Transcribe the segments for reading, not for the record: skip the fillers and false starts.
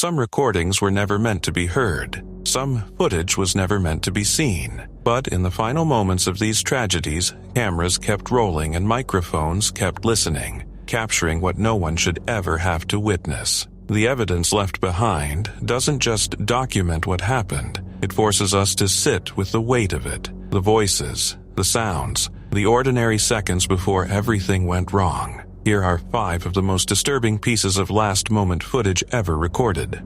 Some recordings were never meant to be heard. Some footage was never meant to be seen. But in the final moments of these tragedies, cameras kept rolling and microphones kept listening, capturing what no one should ever have to witness. The evidence left behind doesn't just document what happened. It forces us to sit with the weight of it, the voices, the sounds, the ordinary seconds before everything went wrong. Here are 5 of the most disturbing pieces of last-moment footage ever recorded.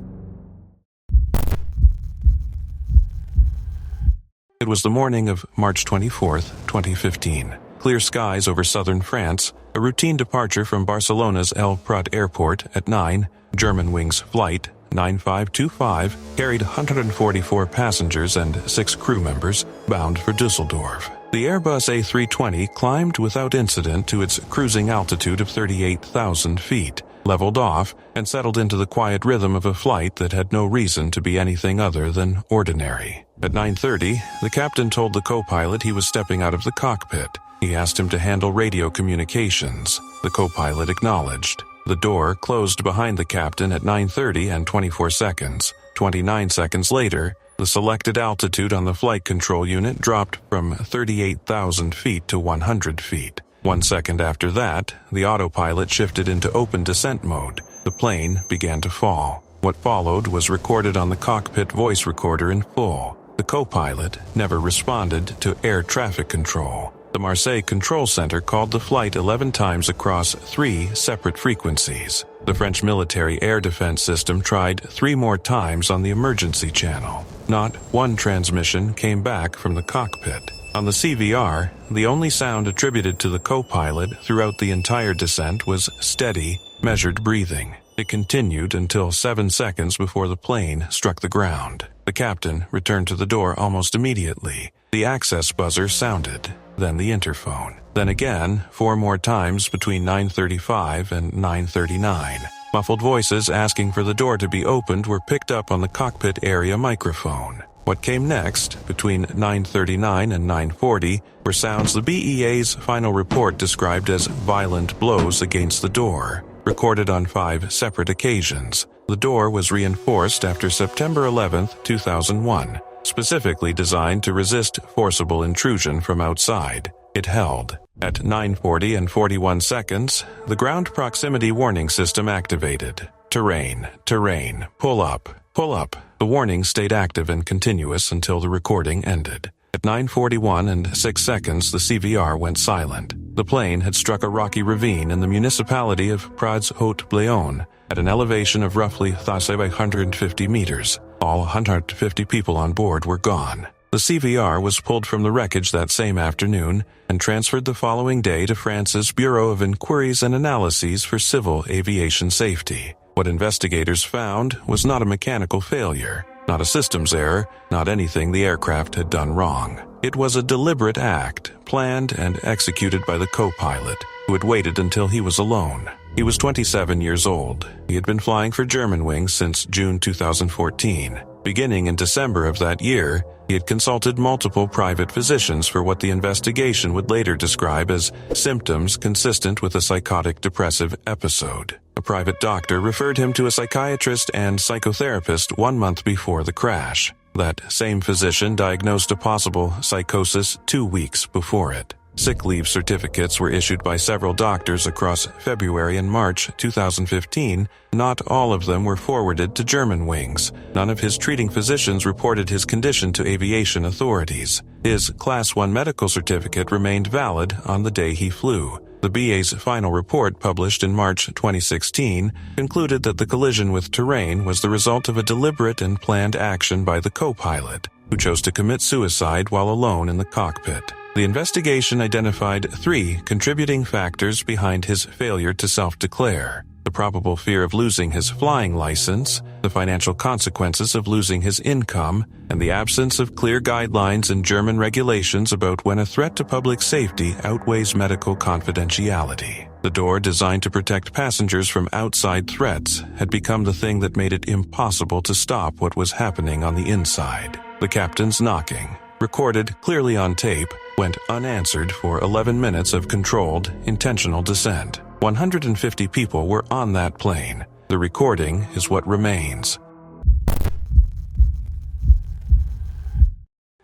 It was the morning of March 24, 2015. Clear skies over southern France, a routine departure from Barcelona's El Prat airport at 9, Germanwings Flight 9525 carried 144 passengers and 6 crew members bound for Düsseldorf. The Airbus A320 climbed without incident to its cruising altitude of 38,000 feet, leveled off, and settled into the quiet rhythm of a flight that had no reason to be anything other than ordinary. At 9:30, the captain told the co-pilot he was stepping out of the cockpit. He asked him to handle radio communications. The co-pilot acknowledged. The door closed behind the captain at 9:30 and 24 seconds. 29 seconds later, the selected altitude on the flight control unit dropped from 38,000 feet to 100 feet. 1 second after that, the autopilot shifted into open descent mode. The plane began to fall. What followed was recorded on the cockpit voice recorder in full. The co-pilot never responded to air traffic control. The Marseille Control Center called the flight 11 times across 3 separate frequencies. The French military air defense system tried 3 more times on the emergency channel. Not one transmission came back from the cockpit. On the CVR, the only sound attributed to the co-pilot throughout the entire descent was steady, measured breathing. It continued until 7 seconds before the plane struck the ground. The captain returned to the door almost immediately. The access buzzer sounded, then the interphone. Then again, 4 more times between 9:35 and 9:39. Muffled voices asking for the door to be opened were picked up on the cockpit area microphone. What came next, between 9:39 and 9:40, were sounds the BEA's final report described as violent blows against the door, recorded on 5 separate occasions. The door was reinforced after September 11, 2001, specifically designed to resist forcible intrusion from outside. It held. At 9:40 and 41 seconds, the ground proximity warning system activated. Terrain, terrain, pull up, pull up. The warning stayed active and continuous until the recording ended. At 9:41 and 6 seconds, the CVR went silent. The plane had struck a rocky ravine in the municipality of Prades-Haute-Bléone at an elevation of roughly 150 meters. All 150 people on board were gone. The CVR was pulled from the wreckage that same afternoon and transferred the following day to France's Bureau of Inquiries and Analyses for Civil Aviation Safety. What investigators found was not a mechanical failure, not a systems error, not anything the aircraft had done wrong. It was a deliberate act, planned and executed by the co-pilot, who had waited until he was alone. He was 27 years old. He had been flying for Germanwings since June 2014. Beginning in December of that year, he had consulted multiple private physicians for what the investigation would later describe as symptoms consistent with a psychotic depressive episode. A private doctor referred him to a psychiatrist and psychotherapist 1 month before the crash. That same physician diagnosed a possible psychosis 2 weeks before it. Sick leave certificates were issued by several doctors across February and March 2015. Not all of them were forwarded to Germanwings. None of his treating physicians reported his condition to aviation authorities. His Class 1 medical certificate remained valid on the day he flew. The BA's final report, published in March 2016, concluded that the collision with terrain was the result of a deliberate and planned action by the co-pilot, who chose to commit suicide while alone in the cockpit. The investigation identified 3 contributing factors behind his failure to self-declare: the probable fear of losing his flying license, the financial consequences of losing his income, and the absence of clear guidelines and German regulations about when a threat to public safety outweighs medical confidentiality. The door, designed to protect passengers from outside threats, had become the thing that made it impossible to stop what was happening on the inside. The captain's knocking, recorded clearly on tape, went unanswered for 11 minutes of controlled, intentional descent. 150 people were on that plane. The recording is what remains.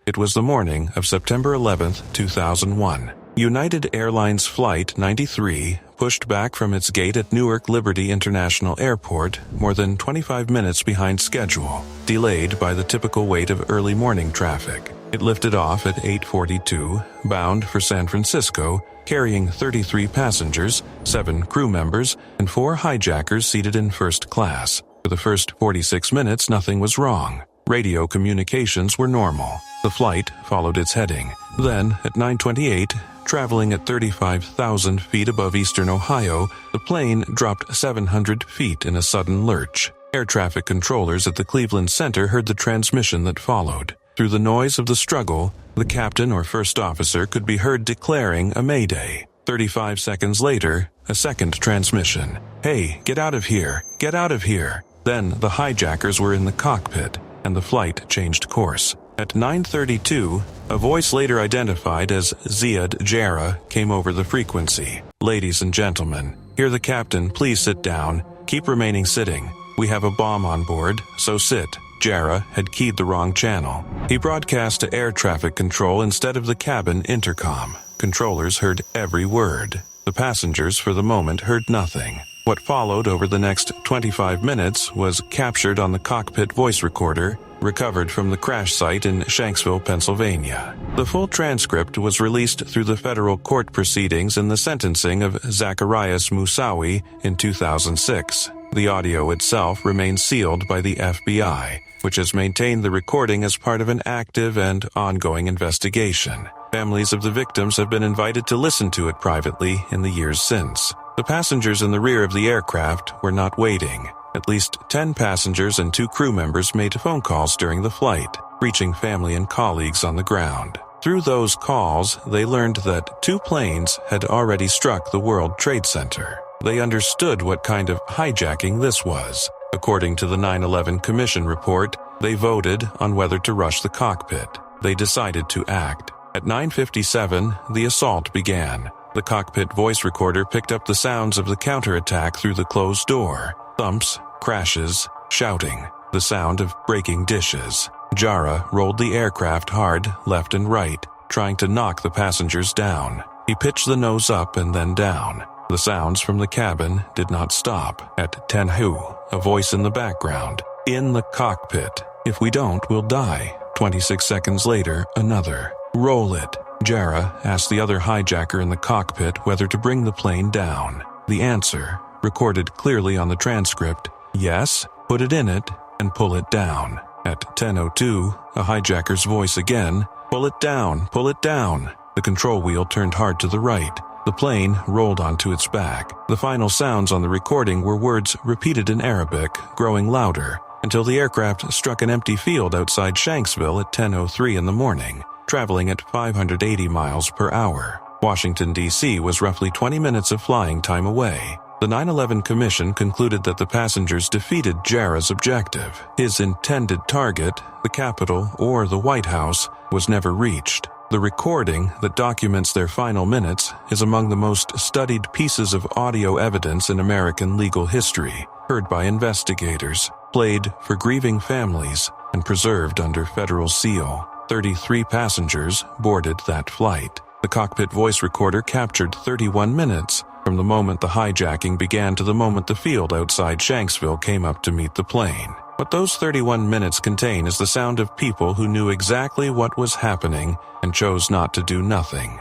It was the morning of September 11, 2001. United Airlines Flight 93 pushed back from its gate at Newark Liberty International Airport more than 25 minutes behind schedule, delayed by the typical wait of early morning traffic. It lifted off at 8:42, bound for San Francisco, carrying 33 passengers, 7 crew members, and 4 hijackers seated in first class. For the first 46 minutes, nothing was wrong. Radio communications were normal. The flight followed its heading. Then, at 9:28, traveling at 35,000 feet above eastern Ohio, the plane dropped 700 feet in a sudden lurch. Air traffic controllers at the Cleveland Center heard the transmission that followed. Through the noise of the struggle, the captain or first officer could be heard declaring a mayday. 35 seconds later, a second transmission. "Hey, get out of here! Get out of here!" Then the hijackers were in the cockpit, and the flight changed course. At 9:32, a voice later identified as Ziad Jarrah came over the frequency. "Ladies and gentlemen, hear the captain, please sit down. Keep remaining sitting. We have a bomb on board, so sit." Jarrah had keyed the wrong channel. He broadcast to air traffic control instead of the cabin intercom. Controllers heard every word. The passengers, for the moment, heard nothing. What followed over the next 25 minutes was captured on the cockpit voice recorder, recovered from the crash site in Shanksville, Pennsylvania. The full transcript was released through the federal court proceedings in the sentencing of Zacharias Moussaoui in 2006. The audio itself remains sealed by the FBI, which has maintained the recording as part of an active and ongoing investigation. Families of the victims have been invited to listen to it privately in the years since. The passengers in the rear of the aircraft were not waiting. At least 10 passengers and 2 crew members made phone calls during the flight, reaching family and colleagues on the ground. Through those calls, they learned that 2 planes had already struck the World Trade Center. They understood what kind of hijacking this was. According to the 9/11 Commission report, they voted on whether to rush the cockpit. They decided to act. At 9:57, the assault began. The cockpit voice recorder picked up the sounds of the counterattack through the closed door. Thumps, crashes, shouting, the sound of breaking dishes. Jarrah rolled the aircraft hard, left and right, trying to knock the passengers down. He pitched the nose up and then down. The sounds from the cabin did not stop. At 10:02, a voice in the background. "In the cockpit. If we don't, we'll die." 26 seconds later, another. "Roll it." Jarrah asked the other hijacker in the cockpit whether to bring the plane down. The answer, recorded clearly on the transcript, "Yes, put it in it and pull it down." At 10:02, a hijacker's voice again, "Pull it down, pull it down." The control wheel turned hard to the right. The plane rolled onto its back. The final sounds on the recording were words repeated in Arabic, growing louder, until the aircraft struck an empty field outside Shanksville at 10:03 in the morning, traveling at 580 miles per hour. Washington, D.C. was roughly 20 minutes of flying time away. The 9/11 Commission concluded that the passengers defeated Jarrah's objective. His intended target, the Capitol or the White House, was never reached. The recording that documents their final minutes is among the most studied pieces of audio evidence in American legal history, heard by investigators, played for grieving families, and preserved under federal seal. 33 passengers boarded that flight. The cockpit voice recorder captured 31 minutes from the moment the hijacking began to the moment the field outside Shanksville came up to meet the plane. What those 31 minutes contain is the sound of people who knew exactly what was happening and chose not to do nothing.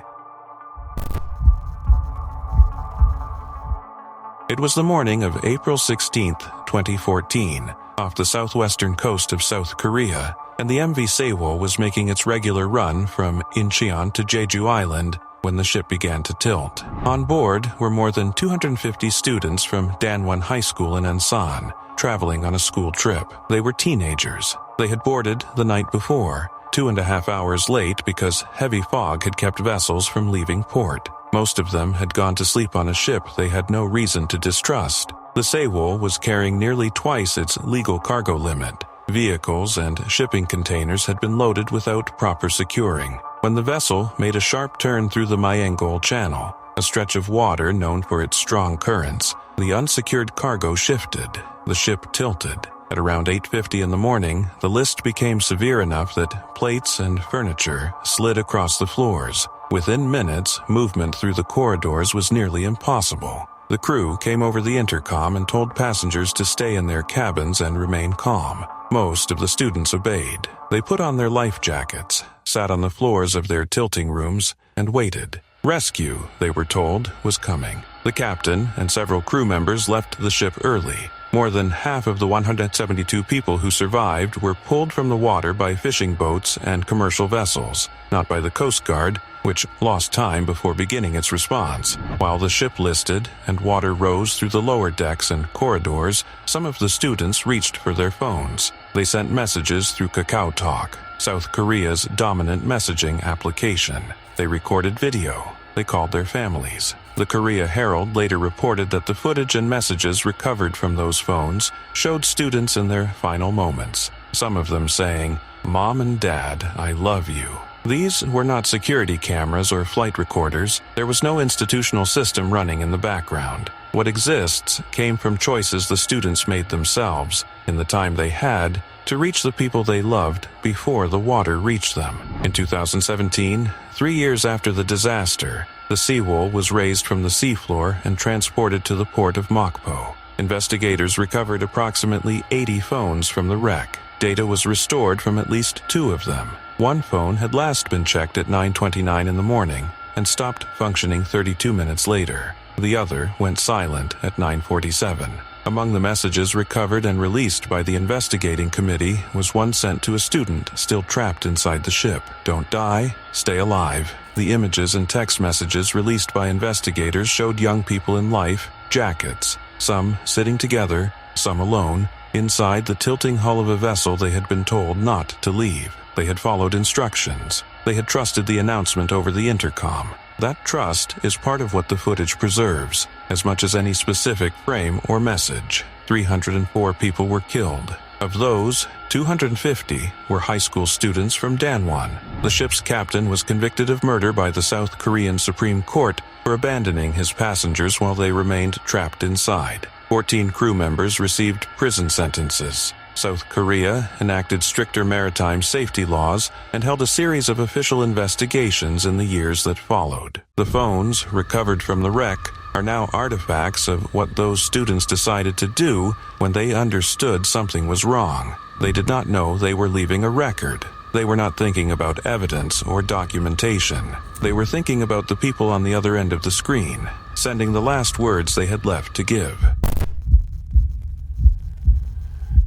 It was the morning of April 16, 2014, off the southwestern coast of South Korea, and the MV Sewol was making its regular run from Incheon to Jeju Island when the ship began to tilt. On board were more than 250 students from Danwon High School in Ansan, traveling on a school trip. They were teenagers. They had boarded the night before, 2.5 hours late because heavy fog had kept vessels from leaving port. Most of them had gone to sleep on a ship they had no reason to distrust. The Sewol was carrying nearly twice its legal cargo limit. Vehicles and shipping containers had been loaded without proper securing. When the vessel made a sharp turn through the Myeongol Channel, a stretch of water known for its strong currents, the unsecured cargo shifted. The ship tilted. At around 8:50 in the morning, the list became severe enough that plates and furniture slid across the floors. Within minutes, movement through the corridors was nearly impossible. The crew came over the intercom and told passengers to stay in their cabins and remain calm. Most of the students obeyed. They put on their life jackets, sat on the floors of their tilting rooms, and waited. Rescue, they were told, was coming. The captain and several crew members left the ship early. More than half of the 172 people who survived were pulled from the water by fishing boats and commercial vessels, not by the Coast Guard, which lost time before beginning its response. While the ship listed and water rose through the lower decks and corridors, some of the students reached for their phones. They sent messages through Kakao Talk, South Korea's dominant messaging application. They recorded video. They called their families. The Korea Herald later reported that the footage and messages recovered from those phones showed students in their final moments, some of them saying, "Mom and Dad, I love you." These were not security cameras or flight recorders. There was no institutional system running in the background. What exists came from choices the students made themselves, in the time they had, to reach the people they loved before the water reached them. In 2017, 3 years after the disaster, the Sewol was raised from the seafloor and transported to the port of Mokpo. Investigators recovered approximately 80 phones from the wreck. Data was restored from at least 2 of them. One phone had last been checked at 9:29 in the morning and stopped functioning 32 minutes later. The other went silent at 9:47. Among the messages recovered and released by the investigating committee was one sent to a student still trapped inside the ship. "Don't die, stay alive." The images and text messages released by investigators showed young people in life jackets, some sitting together, some alone, inside the tilting hull of a vessel they had been told not to leave. They had followed instructions. They had trusted the announcement over the intercom. That trust is part of what the footage preserves, as much as any specific frame or message. 304 people were killed. Of those, 250 were high school students from Danwon. The ship's captain was convicted of murder by the South Korean Supreme Court for abandoning his passengers while they remained trapped inside. 14 crew members received prison sentences. South Korea enacted stricter maritime safety laws and held a series of official investigations in the years that followed. The phones recovered from the wreck are now artifacts of what those students decided to do when they understood something was wrong. They did not know they were leaving a record. They were not thinking about evidence or documentation. They were thinking about the people on the other end of the screen, sending the last words they had left to give.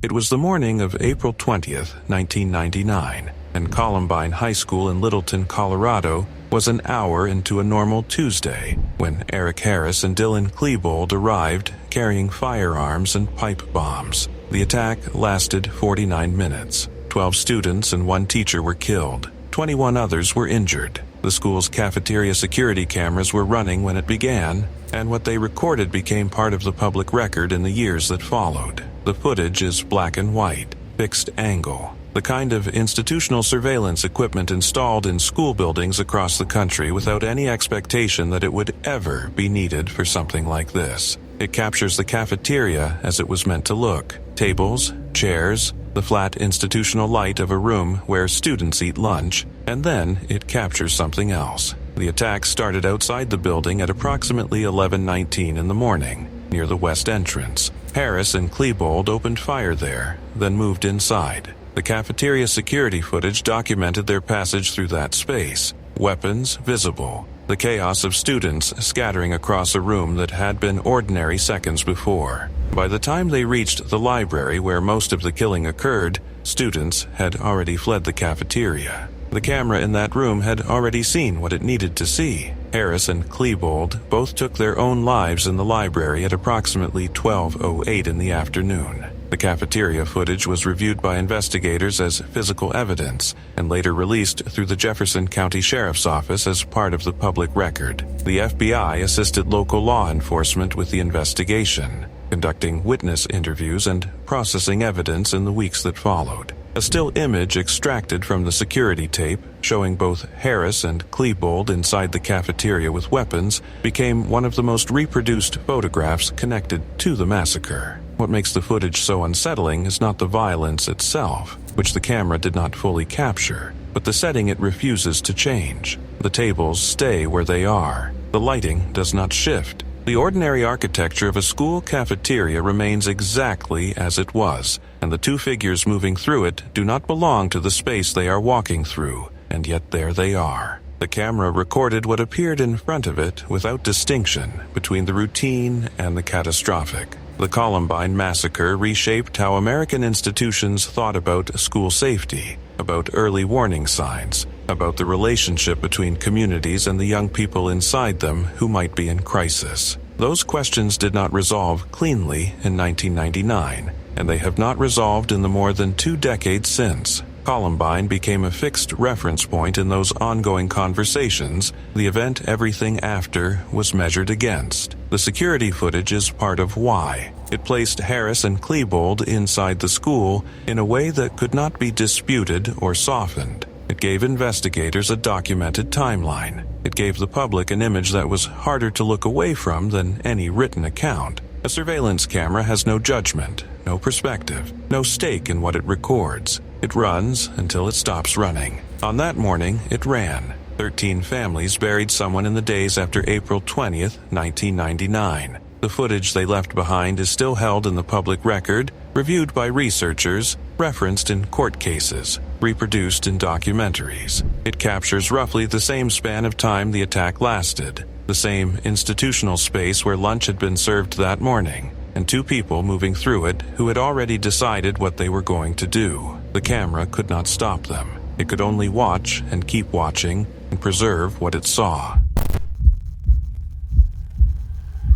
It was the morning of April 20th, 1999, and Columbine High School in Littleton, Colorado, was an hour into a normal Tuesday when Eric Harris and Dylan Klebold arrived carrying firearms and pipe bombs. The attack lasted 49 minutes. 12 students and 1 teacher were killed. 21 others were injured. The school's cafeteria security cameras were running when it began, and what they recorded became part of the public record in the years that followed. The footage is black and white, fixed angle, the kind of institutional surveillance equipment installed in school buildings across the country without any expectation that it would ever be needed for something like this. It captures the cafeteria as it was meant to look. Tables, chairs, the flat institutional light of a room where students eat lunch, and then it captures something else. The attack started outside the building at approximately 11:19 in the morning, near the west entrance. Harris and Klebold opened fire there, then moved inside. The cafeteria security footage documented their passage through that space. Weapons visible. The chaos of students scattering across a room that had been ordinary seconds before. By the time they reached the library where most of the killing occurred, students had already fled the cafeteria. The camera in that room had already seen what it needed to see. Harris and Klebold both took their own lives in the library at approximately 12:08 in the afternoon. The cafeteria footage was reviewed by investigators as physical evidence and later released through the Jefferson County Sheriff's Office as part of the public record. The FBI assisted local law enforcement with the investigation, conducting witness interviews and processing evidence in the weeks that followed. A still image extracted from the security tape, showing both Harris and Klebold inside the cafeteria with weapons, became one of the most reproduced photographs connected to the massacre. What makes the footage so unsettling is not the violence itself, which the camera did not fully capture, but the setting it refuses to change. The tables stay where they are. The lighting does not shift. The ordinary architecture of a school cafeteria remains exactly as it was, and the two figures moving through it do not belong to the space they are walking through, and yet there they are. The camera recorded what appeared in front of it without distinction between the routine and the catastrophic. The Columbine massacre reshaped how American institutions thought about school safety, about early warning signs, about the relationship between communities and the young people inside them who might be in crisis. Those questions did not resolve cleanly in 1999, and they have not resolved in the more than 2 decades since. Columbine became a fixed reference point in those ongoing conversations, the event everything after was measured against. The security footage is part of why. It placed Harris and Klebold inside the school in a way that could not be disputed or softened. It gave investigators a documented timeline. It gave the public an image that was harder to look away from than any written account. A surveillance camera has no judgment, no perspective, no stake in what it records. It runs until it stops running. On that morning, it ran. 13 families buried someone in the days after April 20th, 1999. The footage they left behind is still held in the public record, reviewed by researchers, referenced in court cases, reproduced in documentaries. It captures roughly the same span of time the attack lasted, the same institutional space where lunch had been served that morning, and 2 people moving through it who had already decided what they were going to do. The camera could not stop them. It could only watch and keep watching and preserve what it saw.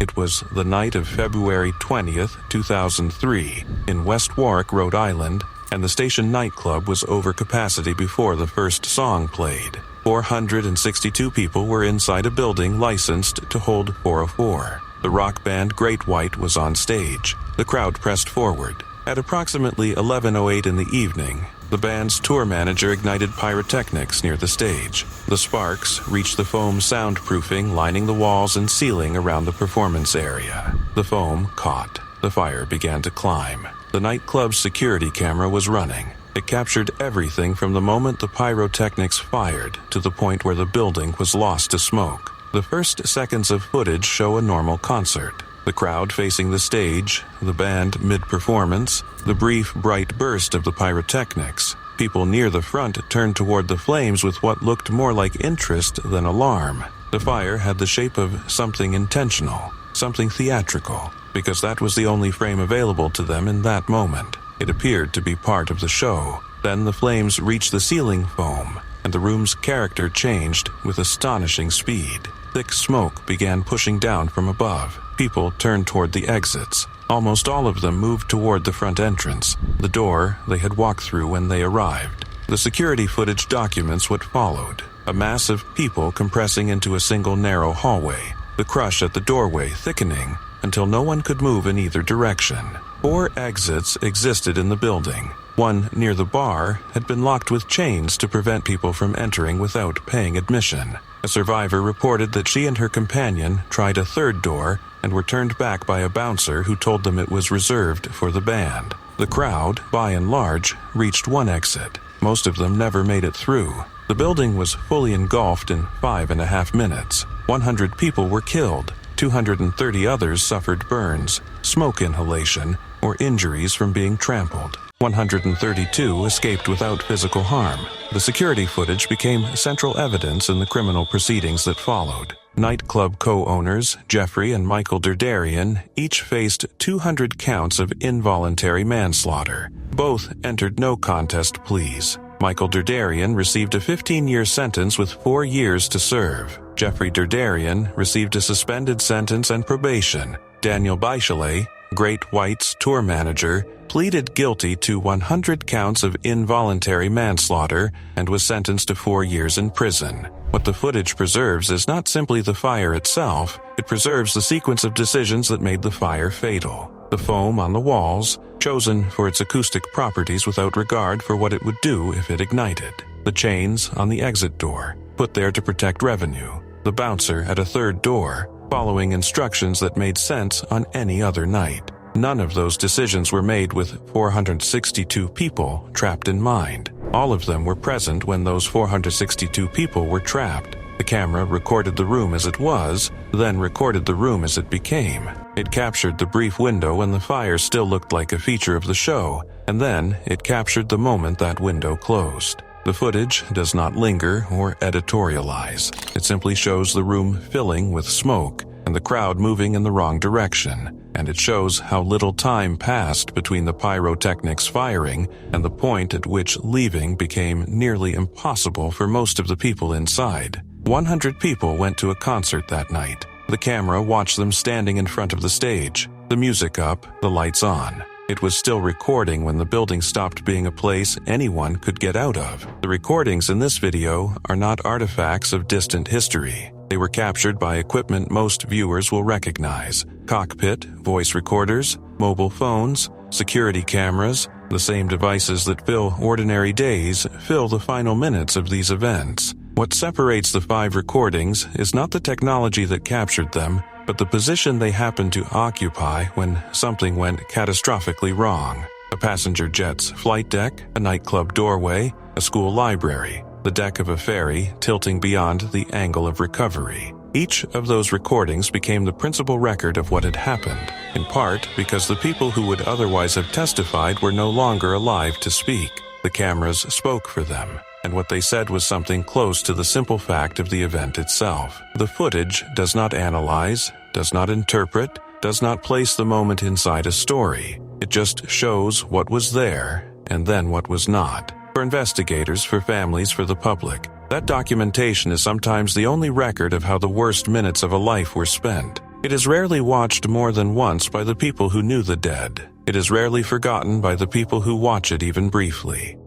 It was the night of February 20th, 2003, in West Warwick, Rhode Island, and the station nightclub was over capacity before the first song played. 462 people were inside a building licensed to hold 404. The rock band Great White was on stage. The crowd pressed forward. At approximately 11:08 in the evening, the band's tour manager ignited pyrotechnics near the stage. The sparks reached the foam soundproofing lining the walls and ceiling around the performance area. The foam caught. The fire began to climb. The nightclub's security camera was running. It captured everything from the moment the pyrotechnics fired to the point where the building was lost to smoke. The first seconds of footage show a normal concert. The crowd facing the stage, the band mid-performance, the brief, bright burst of the pyrotechnics. People near the front turned toward the flames with what looked more like interest than alarm. The fire had the shape of something intentional, something theatrical, because that was the only frame available to them in that moment. It appeared to be part of the show. Then the flames reached the ceiling foam, and the room's character changed with astonishing speed. Thick smoke began pushing down from above. People turned toward the exits. Almost all of them moved toward the front entrance, the door they had walked through when they arrived. The security footage documents what followed. A mass of people compressing into a single narrow hallway. The crush at the doorway thickening until no one could move in either direction. 4 exits existed in the building. One near the bar had been locked with chains to prevent people from entering without paying admission. A survivor reported that she and her companion tried a 3rd door and were turned back by a bouncer who told them it was reserved for the band. The crowd, by and large, reached one exit. Most of them never made it through. The building was fully engulfed in 5.5 minutes. 100 people were killed. 230 others suffered burns, smoke inhalation, or injuries from being trampled. 132 escaped without physical harm. The security footage became central evidence in the criminal proceedings that followed. Nightclub co-owners Jeffrey and Michael Derderian each faced 200 counts of involuntary manslaughter. Both entered no contest pleas. Michael Derderian received a 15-year sentence with 4 years to serve. Jeffrey Derderian received a suspended sentence and probation. Daniel Beischelet, Great White's tour manager, pleaded guilty to 100 counts of involuntary manslaughter and was sentenced to 4 years in prison. What the footage preserves is not simply the fire itself, it preserves the sequence of decisions that made the fire fatal. The foam on the walls, chosen for its acoustic properties without regard for what it would do if it ignited. The chains on the exit door, put there to protect revenue. The bouncer at a 3rd door, following instructions that made sense on any other night. none of those decisions were made with 462 people trapped in mind. All of them were present when those 462 people were trapped. The camera recorded the room as it was, then recorded the room as it became. It captured the brief window when the fire still looked like a feature of the show, and then it captured the moment that window closed. The footage does not linger or editorialize. It simply shows the room filling with smoke and the crowd moving in the wrong direction, and it shows how little time passed between the pyrotechnics firing and the point at which leaving became nearly impossible for most of the people inside. 100 people went to a concert that night. The camera watched them standing in front of the stage, the music up, the lights on. It was still recording when the building stopped being a place anyone could get out of. The recordings in this video are not artifacts of distant history. They were captured by equipment most viewers will recognize: cockpit, voice recorders, mobile phones, security cameras. The same devices that fill ordinary days fill the final minutes of these events. What separates the 5 recordings is not the technology that captured them, but the position they happened to occupy when something went catastrophically wrong. A passenger jet's flight deck, a nightclub doorway, a school library, the deck of a ferry tilting beyond the angle of recovery. Each of those recordings became the principal record of what had happened, in part because the people who would otherwise have testified were no longer alive to speak. The cameras spoke for them, and what they said was something close to the simple fact of the event itself. The footage does not analyze, does not interpret, does not place the moment inside a story. It just shows what was there, and then what was not. For investigators, for families, for the public, that documentation is sometimes the only record of how the worst minutes of a life were spent. It is rarely watched more than once by the people who knew the dead. It is rarely forgotten by the people who watch it even briefly.